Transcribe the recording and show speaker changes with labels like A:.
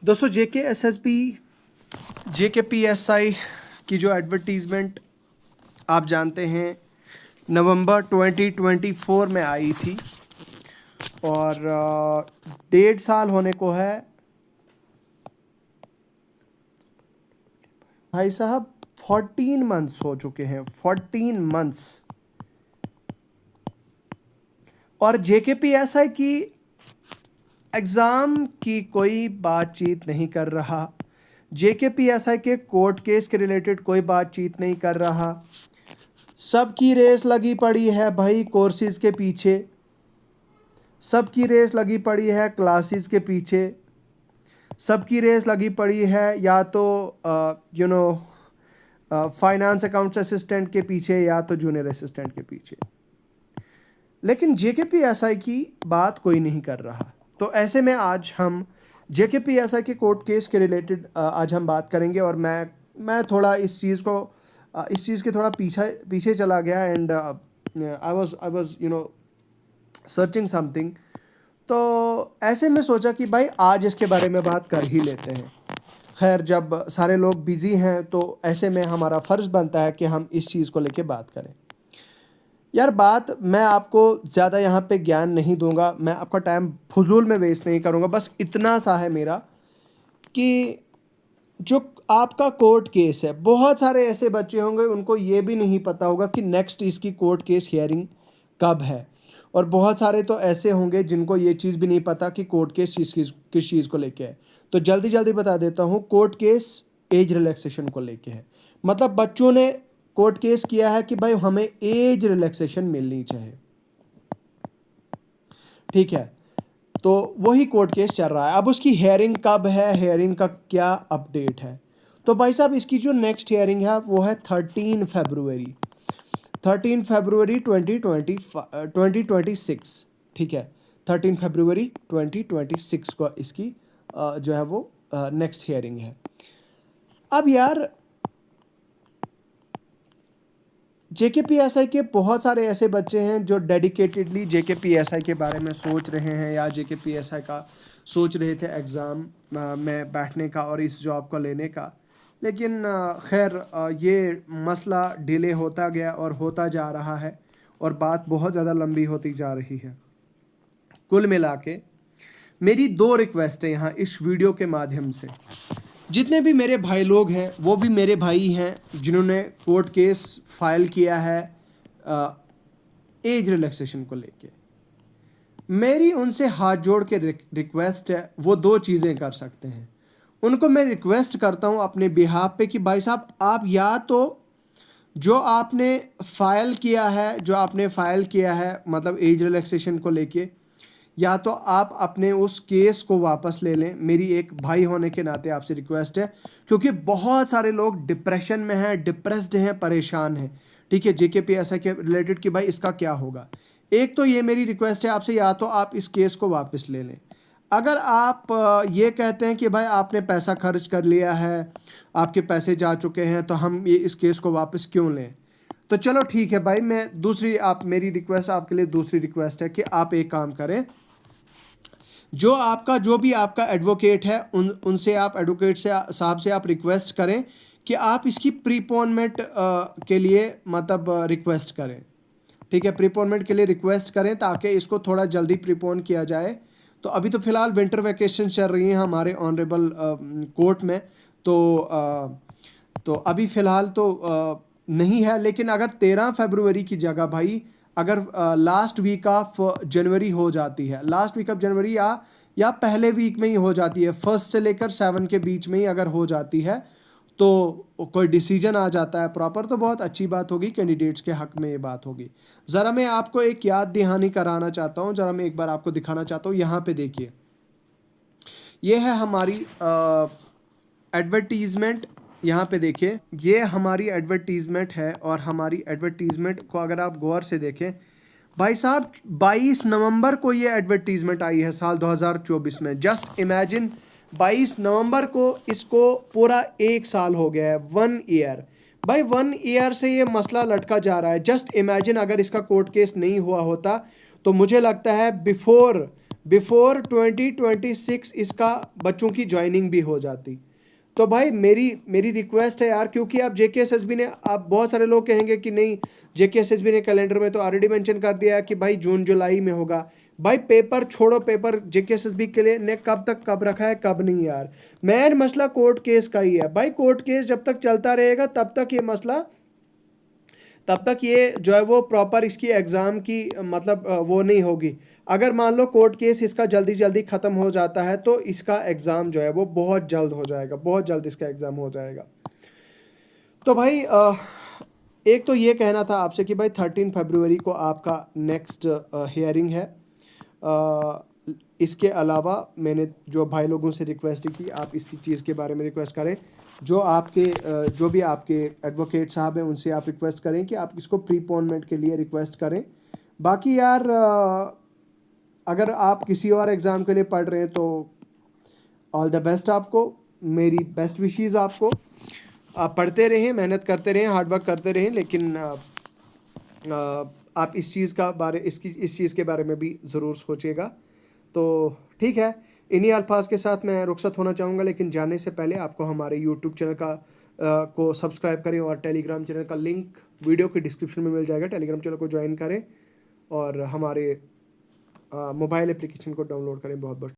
A: दोस्तों JKPSI की जो एडवर्टीज़मेंट आप जानते हैं नवंबर 2024 में आई थी और 1.5 साल होने को है। भाई साहब 14 मंथ्स हो चुके हैं, 14 मंथ्स। और JKPSI की एग्ज़ाम की कोई बातचीत नहीं कर रहा, JKPSI के कोर्ट केस के रिलेटेड कोई बातचीत नहीं कर रहा। सबकी रेस लगी पड़ी है भाई कोर्सेज़ के पीछे, सबकी रेस लगी पड़ी है क्लासेस के पीछे, सबकी रेस लगी पड़ी है या तो फाइनेंस अकाउंट्स असिस्टेंट के पीछे या तो जूनियर असिस्टेंट के पीछे। लेकिन JKPSI की बात कोई नहीं कर रहा। तो ऐसे में आज हम JKPSI के कोर्ट केस के रिलेटेड आज हम बात करेंगे। और मैं थोड़ा इस चीज़ के थोड़ा पीछे चला गया and I was searching something. तो ऐसे में सोचा कि भाई आज इसके बारे में बात कर ही लेते हैं। खैर, जब सारे लोग बिजी हैं तो ऐसे में हमारा फ़र्ज़ बनता है कि हम इस चीज़ को लेके बात करें। यार बात मैं आपको ज़्यादा यहाँ पे ज्ञान नहीं दूंगा, मैं आपका टाइम फजूल में वेस्ट नहीं करूँगा। बस इतना सा है मेरा कि जो आपका कोर्ट केस है, बहुत सारे ऐसे बच्चे होंगे उनको ये भी नहीं पता होगा कि नेक्स्ट इसकी कोर्ट केस हियरिंग कब है। और बहुत सारे तो ऐसे होंगे जिनको ये चीज़ भी नहीं पता कि कोर्ट केस किस चीज़ को लेके है। तो जल्दी बता देता हूँ, कोर्ट केस एज रिलैक्सेशन को लेके है। मतलब बच्चों ने कोर्ट केस किया है कि भाई हमें एज रिलैक्सेशन मिलनी चाहिए, ठीक है। तो वही कोर्ट केस चल रहा है। अब उसकी हेयरिंग कब है, हेयरिंग का क्या अपडेट है? तो भाई साहब इसकी जो नेक्स्ट हेयरिंग है वो है 13 फरवरी 2026, ठीक है। 13 फरवरी 2026 को इसकी जो है वो नेक्स्ट हेयरिंग है। अब यार JKPSI के बहुत सारे ऐसे बच्चे हैं जो डेडिकेटेडली JKPSI के बारे में सोच रहे हैं या JKPSI का सोच रहे थे एग्ज़ाम में बैठने का और इस जॉब को लेने का। लेकिन खैर ये मसला डिले होता गया और होता जा रहा है और बात बहुत ज़्यादा लंबी होती जा रही है। कुल मिला के मेरी 2 रिक्वेस्ट है यहाँ इस वीडियो के माध्यम से। जितने भी मेरे भाई लोग हैं वो भी मेरे भाई हैं जिन्होंने कोर्ट केस फाइल किया है एज रिलैक्सेशन को लेके। मेरी उनसे हाथ जोड़ के रिक्वेस्ट है, वो 2 चीज़ें कर सकते हैं। उनको मैं रिक्वेस्ट करता हूँ अपने बिहाफ पे कि भाई साहब आप या तो जो आपने फ़ाइल किया है मतलब एज रिलैक्सेशन को लेके, या तो आप अपने उस केस को वापस ले लें। मेरी एक भाई होने के नाते आपसे रिक्वेस्ट है, क्योंकि बहुत सारे लोग डिप्रेशन में हैं, डिप्रेस्ड हैं, परेशान हैं, ठीक है, JKPSI के रिलेटेड कि भाई इसका क्या होगा। एक तो ये मेरी रिक्वेस्ट है आपसे, या तो आप इस केस को वापस ले लें। अगर आप ये कहते हैं कि भाई आपने पैसा खर्च कर लिया है, आपके पैसे जा चुके हैं, तो हम ये इस केस को वापस क्यों लें, तो चलो ठीक है भाई। मेरी रिक्वेस्ट आपके लिए दूसरी रिक्वेस्ट है कि आप एक काम करें, जो भी आपका एडवोकेट है उनसे आप एडवोकेट से साहब से आप रिक्वेस्ट करें कि आप इसकी प्रीपोनमेंट के लिए मतलब रिक्वेस्ट करें, ठीक है, प्रीपोनमेंट के लिए रिक्वेस्ट करें ताकि इसको थोड़ा जल्दी प्रीपोन किया जाए। तो अभी तो फ़िलहाल विंटर वैकेशन चल रही है हमारे ऑनरेबल कोर्ट में, तो अभी फ़िलहाल तो नहीं है। लेकिन अगर 13 फरवरी की जगह भाई अगर लास्ट वीक ऑफ जनवरी हो जाती है, लास्ट वीक ऑफ जनवरी या पहले वीक में ही हो जाती है, 1 से लेकर 7 के बीच में ही अगर हो जाती है, तो कोई डिसीजन आ जाता है प्रॉपर, तो बहुत अच्छी बात होगी, कैंडिडेट्स के हक़ में ये बात होगी। ज़रा मैं आपको एक याद दहानी कराना चाहता हूँ, ज़रा मैं एक बार आपको दिखाना चाहता हूँ। यहाँ पे देखिए, ये है हमारी एडवर्टीज़मेंट। यहाँ पे देखिए, ये हमारी एडवर्टीज़मेंट है और हमारी एडवर्टीज़मेंट को अगर आप गौर से देखें भाई साहब, 22 नवंबर को ये एडवर्टीज़मेंट आई है साल 2024 में। जस्ट इमेजिन, 22 नवंबर को इसको पूरा 1 साल हो गया है, 1 ईयर। भाई 1 ईयर से ये मसला लटका जा रहा है। जस्ट इमेजिन अगर इसका कोर्ट केस नहीं हुआ होता तो मुझे लगता है बिफोर बिफोर 2026 इसका बच्चों की ज्वाइनिंग भी हो जाती। तो भाई मेरी रिक्वेस्ट है यार, क्योंकि आप जेकेएसएसबी ने, आप बहुत सारे लोग कहेंगे कि नहीं जेकेएसएसबी ने कैलेंडर में तो ऑलरेडी मेंशन कर दिया है कि भाई जून जुलाई में होगा। भाई पेपर छोड़ो, पेपर जेकेएसएसबी के लिए ने कब तक कब रखा है कब नहीं यार। मेन मसला कोर्ट केस का ही है भाई। कोर्ट केस जब तक चलता रहेगा तब तक ये मसला, तब तक ये जो है वो प्रॉपर इसकी एग्ज़ाम की मतलब वो नहीं होगी। अगर मान लो कोर्ट केस इसका जल्दी जल्दी ख़त्म हो जाता है तो इसका एग्ज़ाम जो है वो बहुत जल्द हो जाएगा, बहुत जल्द इसका एग्ज़ाम हो जाएगा। तो भाई एक तो ये कहना था आपसे कि भाई 13 फरवरी को आपका नेक्स्ट हियरिंग है। इसके अलावा मैंने जो भाई लोगों से रिक्वेस्ट की, आप इसी चीज़ के बारे में रिक्वेस्ट करें। जो आपके जो भी आपके एडवोकेट साहब हैं उनसे आप रिक्वेस्ट करें कि आप इसको प्रीपोनमेंट के लिए रिक्वेस्ट करें। बाकी यार अगर आप किसी और एग्ज़ाम के लिए पढ़ रहे हैं तो ऑल द बेस्ट आपको, मेरी बेस्ट विशेज़ आपको। आप पढ़ते रहें, मेहनत करते रहें, हार्ड वर्क करते रहें, लेकिन आप इस चीज़ के बारे में भी ज़रूर सोचिएगा। तो ठीक है, इन्हीं अल्फाज के साथ मैं रुखसत होना चाहूँगा, लेकिन जाने से पहले आपको हमारे यूट्यूब चैनल को सब्सक्राइब करें और टेलीग्राम चैनल का लिंक वीडियो के डिस्क्रिप्शन में मिल जाएगा। टेलीग्राम चैनल को ज्वाइन करें और हमारे मोबाइल एप्लीकेशन को डाउनलोड करें। बहुत बहुत